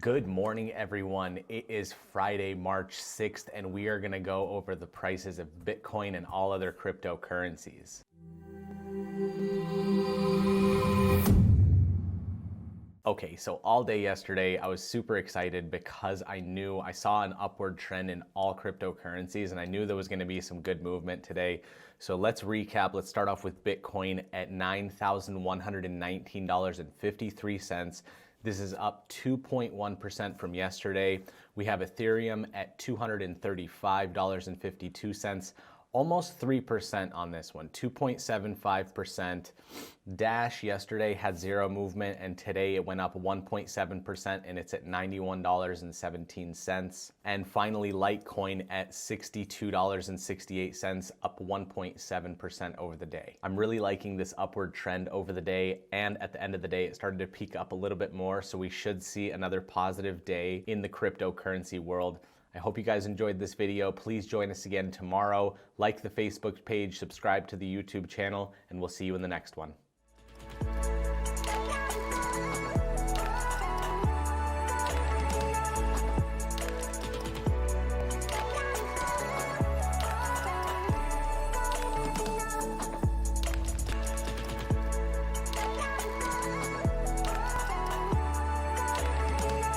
Good morning, everyone. It is Friday, March 6th, and we are going to go over the prices of Bitcoin and all other cryptocurrencies. Okay, so all day yesterday, I was super excited because I saw an upward trend in all cryptocurrencies, and I knew there was going to be some good movement today. So let's recap. Let's start off with Bitcoin at $9,119.53. This is up 2.1% from yesterday. We have Ethereum at $235.52. Almost 3% on this one, 2.75%. Dash yesterday had zero movement, and today it went up 1.7%, and it's at $91.17. And finally, Litecoin at $62.68, up 1.7% over the day. I'm really liking this upward trend over the day, and at the end of the day, it started to peak up a little bit more, so we should see another positive day in the cryptocurrency world. I hope you guys enjoyed this video. Please join us again tomorrow. Like the Facebook page, subscribe to the YouTube channel, and we'll see you in the next one.